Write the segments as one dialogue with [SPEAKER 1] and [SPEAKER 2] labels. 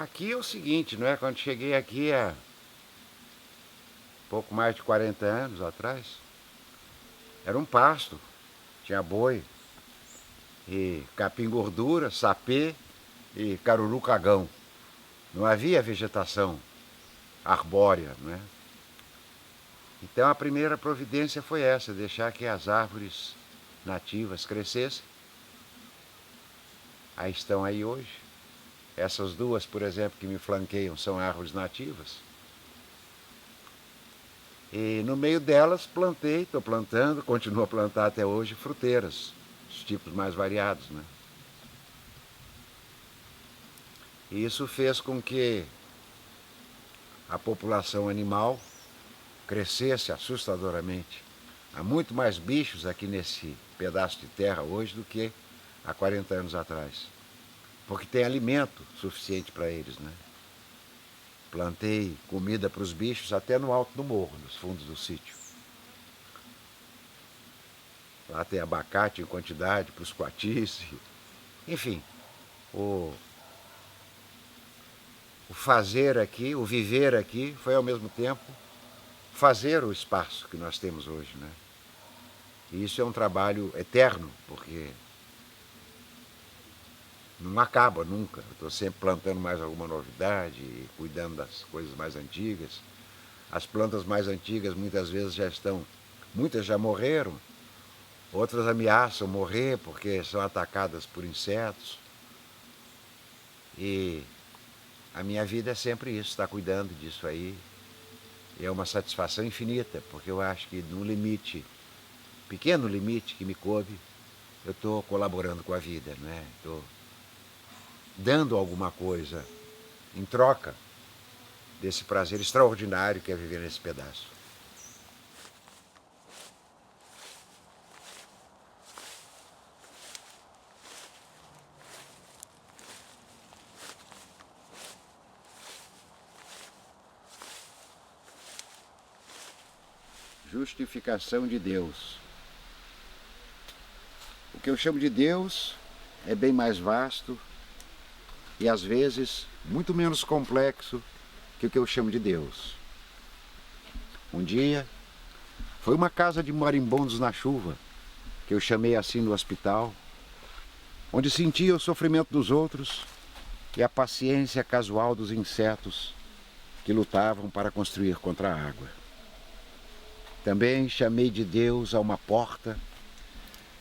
[SPEAKER 1] Aqui é o seguinte, não é? Quando cheguei aqui há pouco mais de 40 anos atrás, era um pasto, tinha boi, e capim gordura, sapê e caruru cagão. Não havia vegetação arbórea, não é? Então a primeira providência foi essa, deixar que as árvores nativas crescessem. Aí estão aí hoje. Essas duas, por exemplo, que me flanqueiam, são árvores nativas. E no meio delas plantei, estou plantando, continuo a plantar até hoje, fruteiras, os tipos mais variados, né? E isso fez com que a população animal crescesse assustadoramente. Há muito mais bichos aqui nesse pedaço de terra hoje do que há 40 anos atrás. Porque tem alimento suficiente para eles, né? Plantei comida para os bichos até no alto do morro, nos fundos do sítio. Lá tem abacate em quantidade para os coatis. Enfim, o fazer aqui, o viver aqui, foi ao mesmo tempo fazer o espaço que nós temos hoje, né? E isso é um trabalho eterno, porque não acaba nunca. Eu estou sempre plantando mais alguma novidade, cuidando das coisas mais antigas. As plantas mais antigas muitas vezes muitas já morreram, outras ameaçam morrer porque são atacadas por insetos. E a minha vida é sempre isso, estar cuidando disso aí. E é uma satisfação infinita, porque eu acho que no limite, pequeno limite que me coube, eu estou colaborando com a vida, né? Estou dando alguma coisa em troca desse prazer extraordinário que é viver nesse pedaço. Justificação de Deus. O que eu chamo de Deus é bem mais vasto e às vezes muito menos complexo que o que eu chamo de Deus. Um dia foi uma casa de moribundos na chuva, que eu chamei assim no hospital, onde sentia o sofrimento dos outros e a paciência casual dos insetos que lutavam para construir contra a água. Também chamei de Deus a uma porta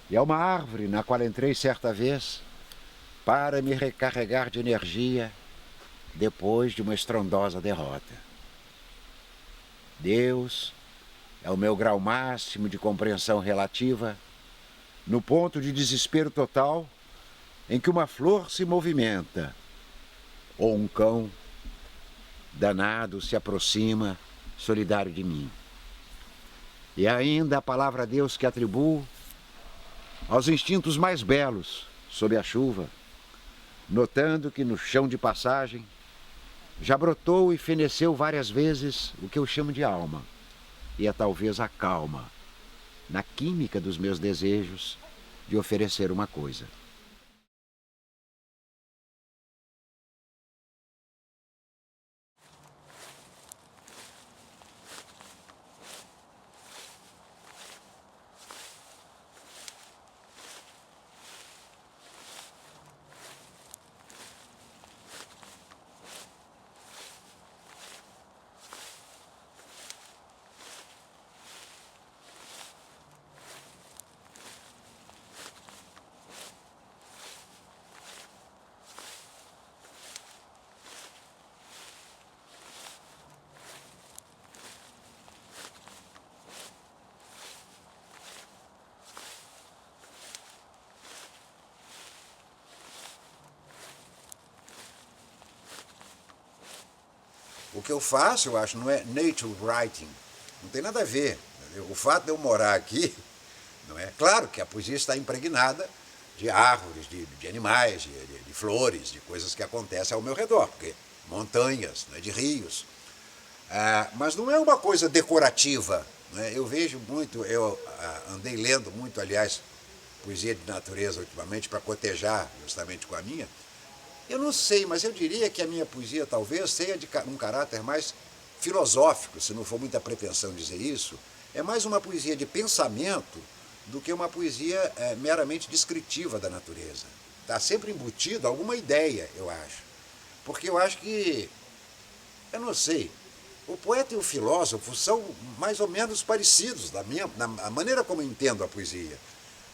[SPEAKER 1] e a uma árvore na qual entrei certa vez para me recarregar de energia depois de uma estrondosa derrota. Deus é o meu grau máximo de compreensão relativa no ponto de desespero total em que uma flor se movimenta ou um cão danado se aproxima solidário de mim. E ainda a palavra Deus que atribuo aos instintos mais belos sob a chuva, notando que no chão de passagem já brotou e feneceu várias vezes o que eu chamo de alma, e é talvez a calma na química dos meus desejos de oferecer uma coisa. O que eu faço, eu acho, não é nature writing. Não tem nada a ver. O fato de eu morar aqui, não é? Claro que a poesia está impregnada de árvores, de animais, de flores, de coisas que acontecem ao meu redor, porque montanhas, né, de rios. Mas não é uma coisa decorativa. Né? Eu vejo muito, eu andei lendo muito, aliás, poesia de natureza ultimamente, para cotejar justamente com a minha. Eu não sei, mas eu diria que a minha poesia talvez tenha um caráter mais filosófico, se não for muita pretensão dizer isso. É mais uma poesia de pensamento do que uma poesia meramente descritiva da natureza. Está sempre embutido alguma ideia, eu acho. Porque eu acho que, eu não sei, o poeta e o filósofo são mais ou menos parecidos, na maneira como eu entendo a poesia.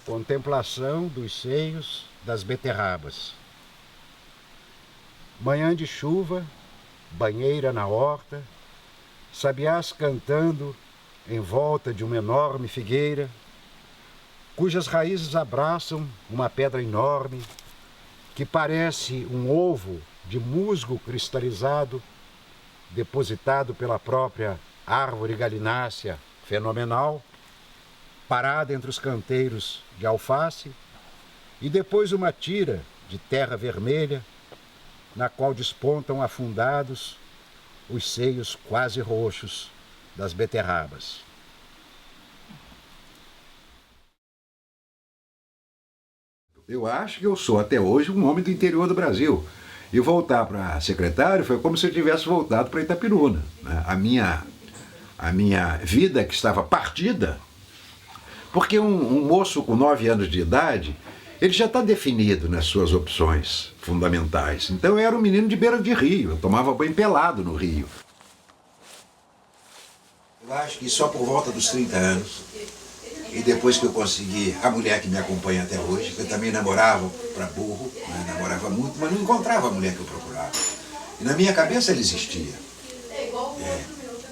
[SPEAKER 2] Contemplação dos seios das beterrabas. Manhã de chuva, banheira na horta, sabiás cantando em volta de uma enorme figueira, cujas raízes abraçam uma pedra enorme, que parece um ovo de musgo cristalizado, depositado pela própria árvore galinácea fenomenal, parada entre os canteiros de alface, e depois uma tira de terra vermelha, na qual despontam afundados os seios quase roxos das beterrabas.
[SPEAKER 1] Eu acho que eu sou até hoje um homem do interior do Brasil. E voltar para secretário foi como se eu tivesse voltado para Itapiruna, né? A minha vida que estava partida, porque um moço com 9 anos de idade, ele já está definido nas suas opções fundamentais. Então eu era um menino de beira de rio, eu tomava banho pelado no rio. Eu acho que só por volta dos 30 anos, e depois que eu consegui a mulher que me acompanha até hoje, que eu também namorava para burro, né? Namorava muito, mas não encontrava a mulher que eu procurava. E na minha cabeça ela existia.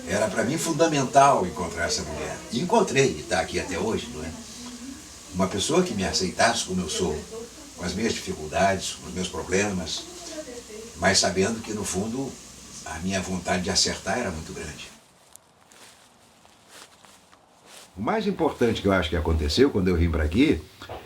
[SPEAKER 1] Era para mim fundamental encontrar essa mulher. E encontrei, e está aqui até hoje, não é? Uma pessoa que me aceitasse como eu sou, com as minhas dificuldades, com os meus problemas, mas sabendo que no fundo a minha vontade de acertar era muito grande. O mais importante que eu acho que aconteceu quando eu vim para aqui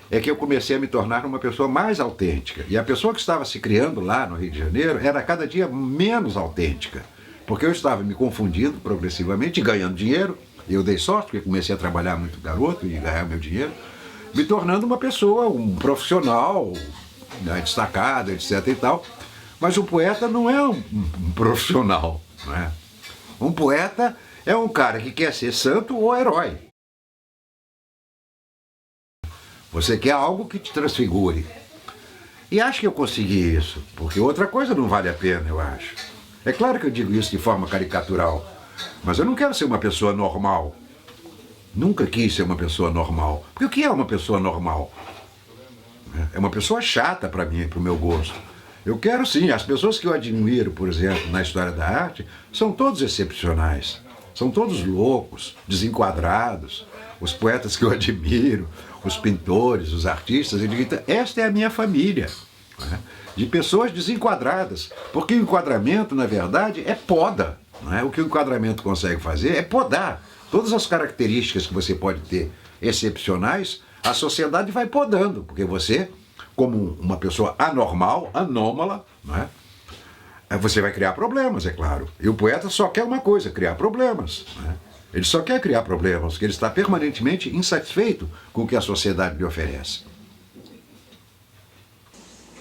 [SPEAKER 1] é que eu comecei a me tornar uma pessoa mais autêntica. E a pessoa que estava se criando lá no Rio de Janeiro era cada dia menos autêntica. Porque eu estava me confundindo progressivamente e ganhando dinheiro. Eu dei sorte porque comecei a trabalhar muito garoto e ganhar meu dinheiro. Me tornando uma pessoa, um profissional, né, destacado, etc. e tal. Mas o poeta não é um profissional. Não é? Um poeta é um cara que quer ser santo ou herói. Você quer algo que te transfigure. E acho que eu consegui isso, porque outra coisa não vale a pena, eu acho. É claro que eu digo isso de forma caricatural, mas eu não quero ser uma pessoa normal. Nunca quis ser uma pessoa normal. Porque o que é uma pessoa normal? É uma pessoa chata para mim, para o meu gosto. Eu quero sim, as pessoas que eu admiro, por exemplo, na história da arte, são todos excepcionais. São todos loucos, desenquadrados. Os poetas que eu admiro, os pintores, os artistas, eu digo, esta é a minha família, né? De pessoas desenquadradas, porque o enquadramento, na verdade, é poda. Não é? O que o enquadramento consegue fazer é podar. Todas as características que você pode ter excepcionais, a sociedade vai podando, porque você, como uma pessoa anormal, anômala, não é? Você vai criar problemas, é claro. E o poeta só quer uma coisa, criar problemas, não é? Ele só quer criar problemas, porque ele está permanentemente insatisfeito com o que a sociedade lhe oferece.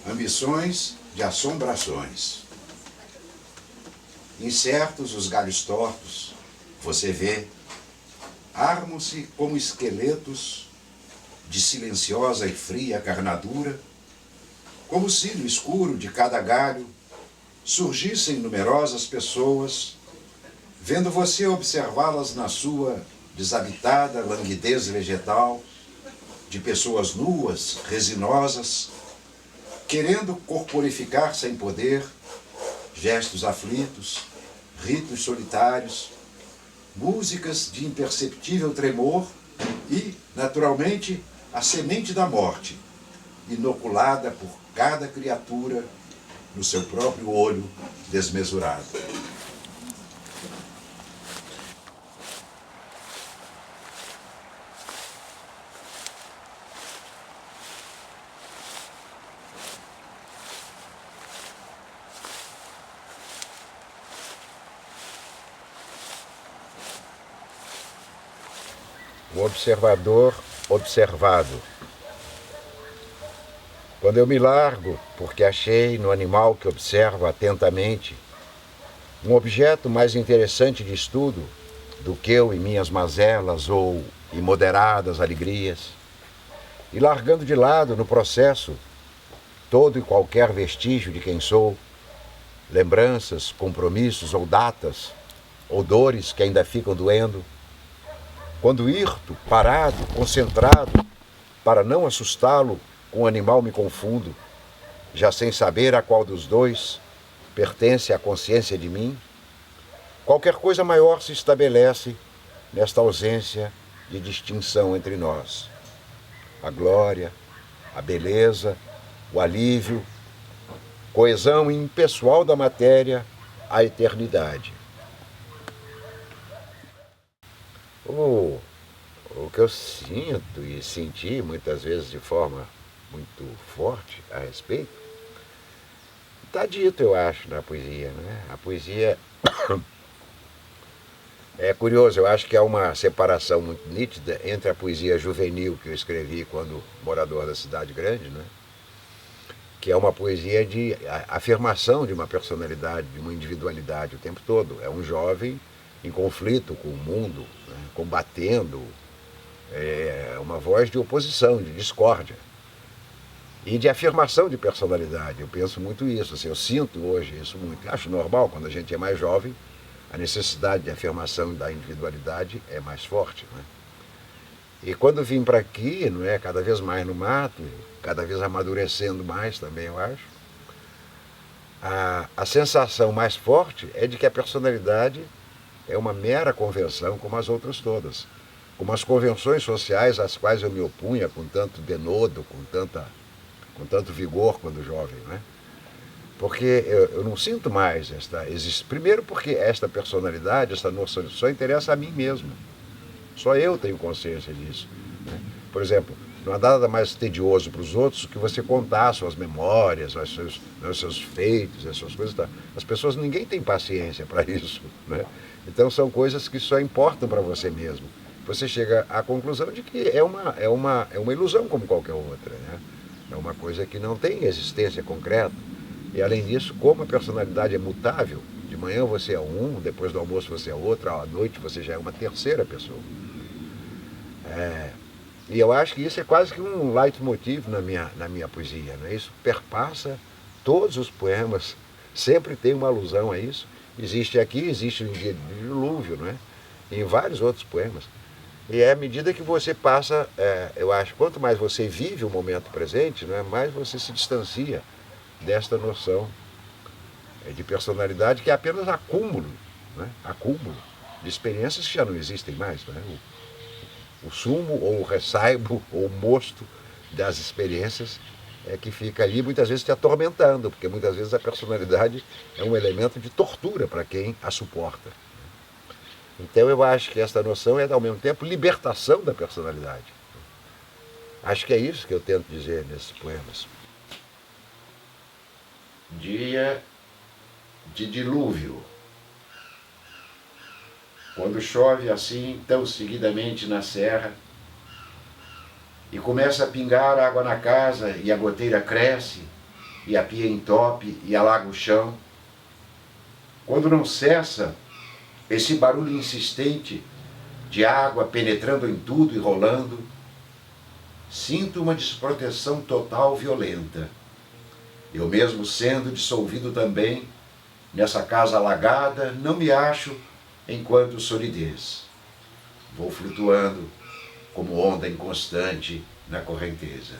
[SPEAKER 1] Ambições de assombrações. Incertos os galhos tortos, você vê, armam-se como esqueletos de silenciosa e fria carnadura, como se no escuro de cada galho surgissem numerosas pessoas, vendo você observá-las na sua desabitada languidez vegetal, de pessoas nuas, resinosas, querendo corporificar sem poder, gestos aflitos, ritos solitários, músicas de imperceptível tremor e, naturalmente, a semente da morte, inoculada por cada criatura no seu próprio olho desmesurado.
[SPEAKER 2] O observador observado. Quando eu me largo
[SPEAKER 1] porque achei no animal que observo atentamente um objeto mais interessante de estudo do que eu em minhas mazelas ou imoderadas alegrias, e largando de lado no processo todo e qualquer vestígio de quem sou, lembranças, compromissos ou datas, ou dores que ainda ficam doendo, quando hirto, parado, concentrado, para não assustá-lo com o animal me confundo, já sem saber a qual dos dois pertence à consciência de mim, qualquer coisa maior se estabelece nesta ausência de distinção entre nós. A glória, a beleza, o alívio, coesão impessoal da matéria, a eternidade. O que eu sinto e senti muitas vezes de forma muito forte a respeito, está dito, eu acho, na poesia, né? A poesia é curioso, eu acho que há uma separação muito nítida entre a poesia juvenil que eu escrevi quando morador da cidade grande, né? Que é uma poesia de afirmação de uma personalidade, de uma individualidade o tempo todo. É um jovem em conflito com o mundo, né? Combatendo, uma voz de oposição, de discórdia e de afirmação de personalidade. Eu penso muito isso, assim, eu sinto hoje isso muito. Acho normal, quando a gente é mais jovem, a necessidade de afirmação da individualidade é mais forte, né? E quando vim para aqui, não é, cada vez mais no mato, cada vez amadurecendo mais também, eu acho, a sensação mais forte é de que a personalidade é uma mera convenção como as outras todas, como as convenções sociais às quais eu me opunha com tanto denodo, com tanto vigor quando jovem, né? Porque eu não sinto mais primeiro porque esta personalidade, esta noção só interessa a mim mesmo. Só eu tenho consciência disso, né? Por exemplo, não há nada mais tedioso para os outros do que você contar suas memórias, os seus feitos, as suas coisas. Tá? As pessoas, ninguém tem paciência para isso, né? Então são coisas que só importam para você mesmo. Você chega à conclusão de que é uma ilusão como qualquer outra, né? É uma coisa que não tem existência concreta. E além disso, como a personalidade é mutável, de manhã você é um, depois do almoço você é outro, à noite você já é uma terceira pessoa. E eu acho que isso é quase que um leitmotiv na minha poesia, né? Isso perpassa todos os poemas, sempre tem uma alusão a isso. Existe aqui, existe em Dilúvio, né? E em vários outros poemas. E é à medida que você passa, eu acho, quanto mais você vive o momento presente, né, mais você se distancia desta noção de personalidade que é apenas acúmulo, né? Acúmulo de experiências que já não existem mais, né? O sumo ou o ressaibo ou o mosto das experiências é que fica ali muitas vezes te atormentando, porque muitas vezes a personalidade é um elemento de tortura para quem a suporta. Então eu acho que esta noção é ao mesmo tempo libertação da personalidade. Acho que é isso que eu tento dizer nesses poemas. Dia de dilúvio. Quando chove assim, tão seguidamente na serra, e começa a pingar água na casa, e a goteira cresce, e a pia entope, e alaga o chão. Quando não cessa esse barulho insistente de água penetrando em tudo e rolando, sinto uma desproteção total violenta. Eu mesmo sendo dissolvido também, nessa casa alagada, não me acho enquanto solidez. Vou flutuando como onda inconstante na correnteza.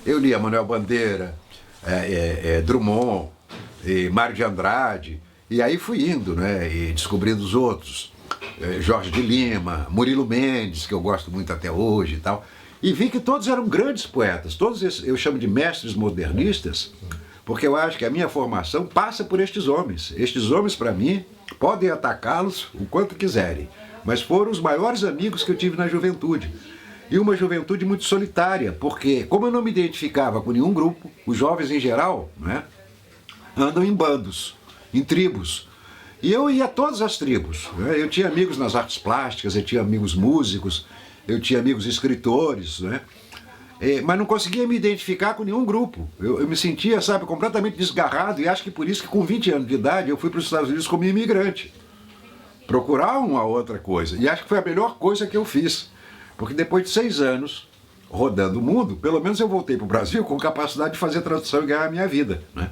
[SPEAKER 1] Eu lia Manuel Bandeira, Drummond, Mário de Andrade, e aí fui indo, né, e descobrindo os outros. Jorge de Lima, Murilo Mendes, que eu gosto muito até hoje e tal. E vi que todos eram grandes poetas, todos esses, eu chamo de mestres modernistas, porque eu acho que a minha formação passa por estes homens. Estes homens, para mim, podem atacá-los o quanto quiserem, mas foram os maiores amigos que eu tive na juventude. E uma juventude muito solitária, porque como eu não me identificava com nenhum grupo, os jovens em geral, né, andam em bandos, em tribos. E eu ia a todas as tribos, né? Eu tinha amigos nas artes plásticas, eu tinha amigos músicos, eu tinha amigos escritores, né? Mas não conseguia me identificar com nenhum grupo. Eu me sentia, sabe, completamente desgarrado, e acho que por isso que com 20 anos de idade eu fui para os Estados Unidos como imigrante. Procurar uma outra coisa. E acho que foi a melhor coisa que eu fiz. Porque depois de 6 anos rodando o mundo, pelo menos eu voltei para o Brasil com capacidade de fazer tradução e ganhar a minha vida, né?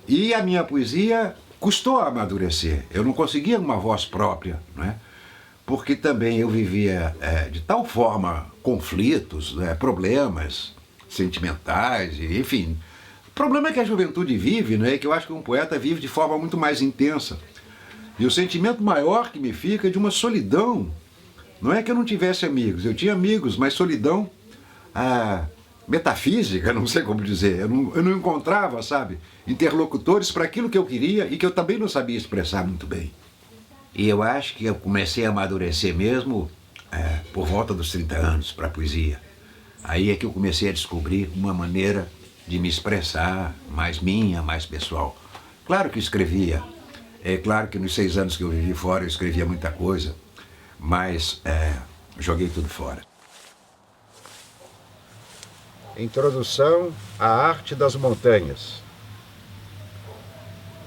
[SPEAKER 1] E a minha poesia custou a amadurecer. Eu não conseguia uma voz própria, né? Porque também eu vivia de tal forma conflitos, né, problemas sentimentais, enfim. O problema é que a juventude vive, né, que eu acho que um poeta vive de forma muito mais intensa. E o sentimento maior que me fica é de uma solidão. Não é que eu não tivesse amigos, eu tinha amigos, mas solidão metafísica, não sei como dizer. Eu não encontrava, sabe, interlocutores para aquilo que eu queria e que eu também não sabia expressar muito bem. E eu acho que eu comecei a amadurecer mesmo por volta dos 30 anos para a poesia. Aí é que eu comecei a descobrir uma maneira de me expressar mais minha, mais pessoal. Claro que escrevia, claro que nos 6 anos que eu vivi fora eu escrevia muita coisa, mas joguei tudo fora.
[SPEAKER 2] Introdução à arte das montanhas.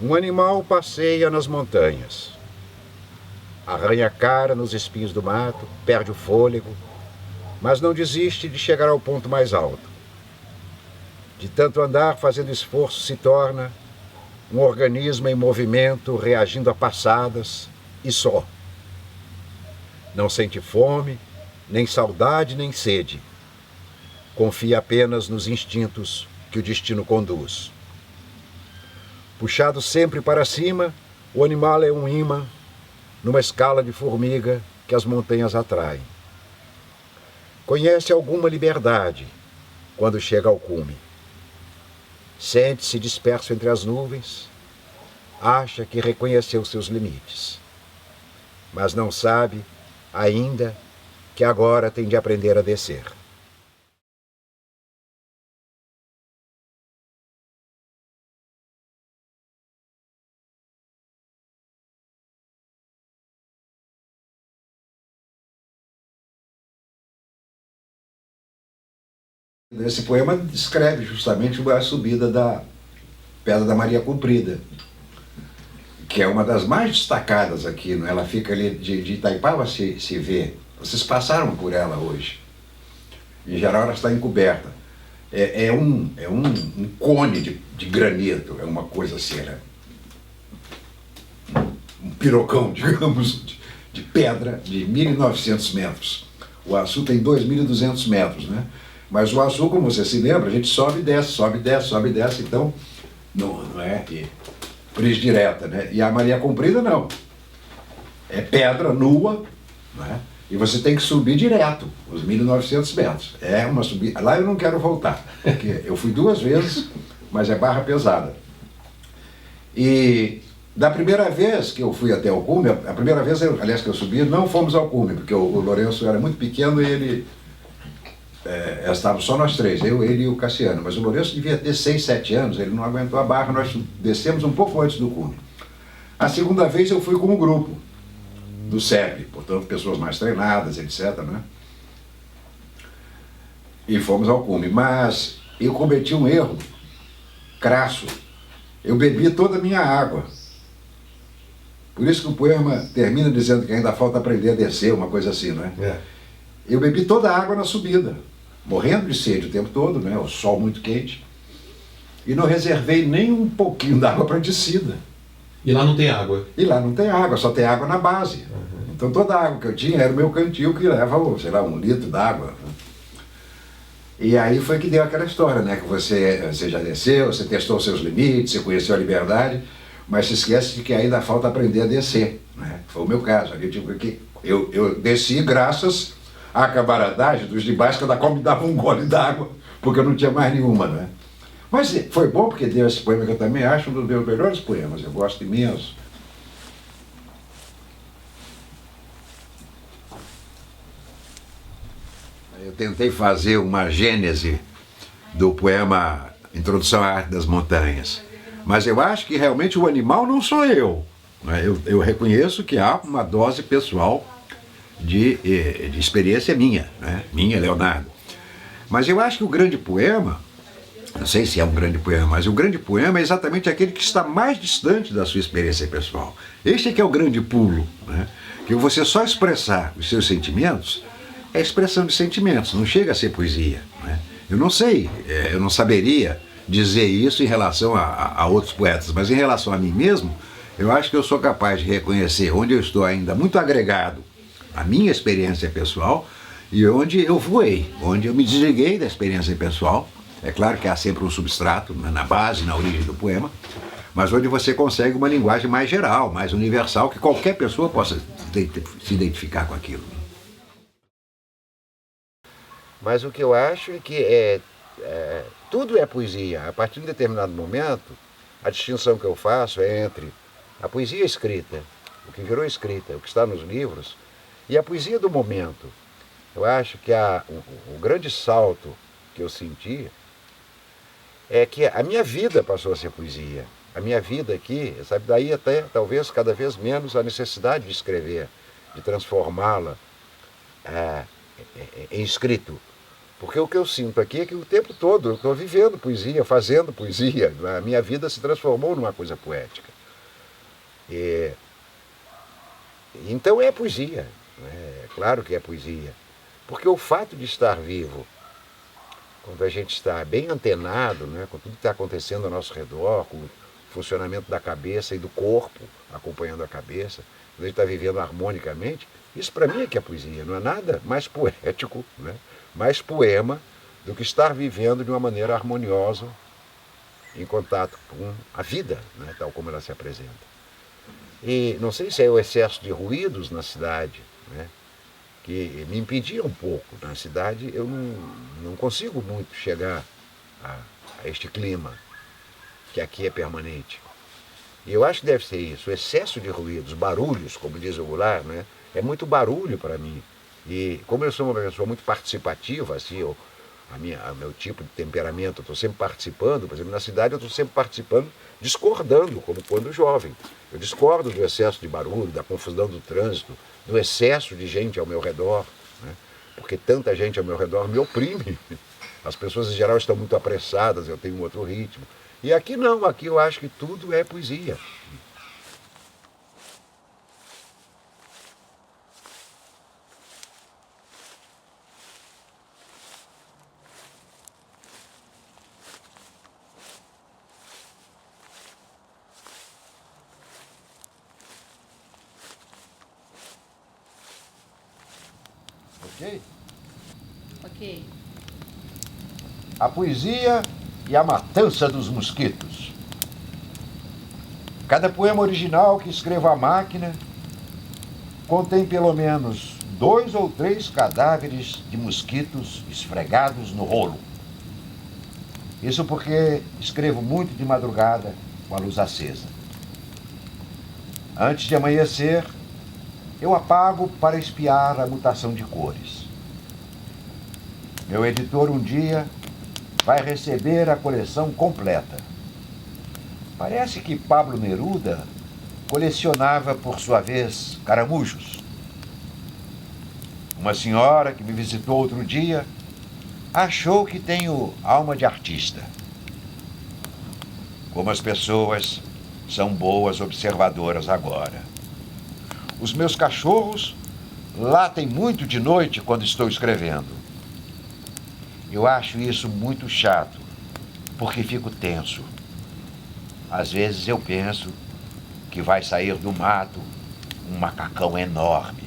[SPEAKER 2] Um animal passeia nas montanhas. Arranha a cara nos espinhos do mato, perde o fôlego, mas não desiste de chegar ao ponto mais alto. De tanto andar fazendo esforço se torna um organismo em movimento, reagindo a passadas e só. Não sente fome, nem saudade, nem sede. Confia apenas nos instintos que o destino conduz. Puxado sempre para cima, o animal é um imã numa escala de formiga que as montanhas atraem. Conhece alguma liberdade quando chega ao cume. Sente-se disperso entre as nuvens, acha que reconheceu seus limites, mas não sabe ainda que agora tem de aprender a descer.
[SPEAKER 1] Esse poema descreve justamente a subida da Pedra da Maria Comprida, que é uma das mais destacadas aqui, né? Ela fica ali de Itaipava se vê. Vocês passaram por ela hoje. Em geral ela está encoberta. É um cone de granito, é uma coisa assim, né? Um pirocão, digamos, de pedra de 1.900 metros. O Açu tem 2.200 metros, né? Mas o Açu, como você se lembra, a gente sobe e desce, sobe e desce, sobe e desce, então não é pris direta, né? E a Maria Comprida não. É pedra nua, né? E você tem que subir direto, os 1.900 metros. É uma subida. Lá eu não quero voltar, porque eu fui 2 vezes, mas é barra pesada. E da primeira vez que eu fui até o cume, a primeira vez, aliás, que eu subi, não fomos ao cume, porque o Lourenço era muito pequeno e ele... estávamos só nós 3, eu, ele e o Cassiano, mas o Lourenço devia ter 6, 7 anos, ele não aguentou a barra, nós descemos um pouco antes do cume. A segunda vez eu fui com um grupo do SEB, portanto pessoas mais treinadas, etc, né? E fomos ao cume, mas eu cometi um erro crasso, eu bebi toda a minha água. Por isso que o poema termina dizendo que ainda falta aprender a descer, uma coisa assim, não é? Eu bebi toda a água na subida, morrendo de sede o tempo todo, né? O sol muito quente, e não reservei nem um pouquinho d'água para descida.
[SPEAKER 3] E lá não tem água?
[SPEAKER 1] E lá não tem água, só tem água na base. Uhum. Então toda a água que eu tinha era o meu cantil que leva, sei lá, 1 litro d'água. E aí foi que deu aquela história, né? Que você já desceu, você testou seus limites, você conheceu a liberdade, mas se esquece de que ainda falta aprender a descer, né? Foi o meu caso. Eu desci graças a camaradagem dos de baixo, cada qual me dava um gole d'água, porque eu não tinha mais nenhuma, né? Mas foi bom porque deu esse poema que eu também acho um dos meus melhores poemas, eu gosto imenso. Eu tentei fazer uma gênese do poema Introdução à Arte das Montanhas, mas eu acho que realmente o animal não sou eu. Eu reconheço que há uma dose pessoal de experiência minha, né? Minha, Leonardo. Mas eu acho que o grande poema, não sei se é um grande poema, mas o grande poema é exatamente aquele que está mais distante da sua experiência pessoal. Este é que é o grande pulo, né? Que você só expressar os seus sentimentos é expressão de sentimentos, não chega a ser poesia, né? Eu não sei, eu não saberia dizer isso em relação a outros poetas, mas em relação a mim mesmo, eu acho que eu sou capaz de reconhecer onde eu estou ainda muito agregado à minha experiência pessoal e onde eu voei, onde eu me desliguei da experiência pessoal. É claro que há sempre um substrato na base, na origem do poema, mas onde você consegue uma linguagem mais geral, mais universal, que qualquer pessoa possa se identificar com aquilo. Mas o que eu acho é que tudo é poesia. A partir de um determinado momento, a distinção que eu faço é entre a poesia escrita, o que virou escrita, o que está nos livros, e a poesia do momento. Eu acho que o grande salto que eu senti é que a minha vida passou a ser poesia. A minha vida aqui, sabe, daí até talvez cada vez menos a necessidade de escrever, de transformá-la em escrito. Porque o que eu sinto aqui é que o tempo todo eu estou vivendo poesia, fazendo poesia. A minha vida se transformou numa coisa poética. Então é poesia, é claro que é poesia. Porque o fato de estar vivo, quando a gente está bem antenado, né, com tudo que está acontecendo ao nosso redor, com o funcionamento da cabeça e do corpo acompanhando a cabeça, quando a gente está vivendo harmonicamente, isso para mim é que é poesia, não é nada mais poético, né, mais poema do que estar vivendo de uma maneira harmoniosa, em contato com a vida, né, tal como ela se apresenta. E não sei se é o excesso de ruídos na cidade, né, que me impedia um pouco. Na cidade eu não consigo muito chegar a este clima, que aqui é permanente. E eu acho que deve ser isso, o excesso de ruídos, barulhos, como diz o Goulart, né, é muito barulho para mim. E como eu sou uma pessoa muito participativa, assim, o meu tipo de temperamento, eu estou sempre participando, por exemplo, na cidade eu estou sempre participando, discordando, como quando jovem. Eu discordo do excesso de barulho, da confusão do trânsito, do excesso de gente ao meu redor, né? Porque tanta gente ao meu redor me oprime. As pessoas em geral estão muito apressadas, eu tenho um outro ritmo. E aqui não, aqui eu acho que tudo é poesia. Ok?
[SPEAKER 4] Ok.
[SPEAKER 1] A poesia e a matança dos mosquitos. Cada poema original que escrevo à máquina contém pelo menos 2 ou 3 cadáveres de mosquitos esfregados no rolo. Isso porque escrevo muito de madrugada com a luz acesa. Antes de amanhecer, eu apago para espiar a mutação de cores. Meu editor um dia vai receber a coleção completa. Parece que Pablo Neruda colecionava, por sua vez, caramujos. Uma senhora que me visitou outro dia achou que tenho alma de artista. Como as pessoas são boas observadoras agora. Os meus cachorros latem muito de noite quando estou escrevendo. Eu acho isso muito chato, porque fico tenso. Às vezes eu penso que vai sair do mato um macacão enorme.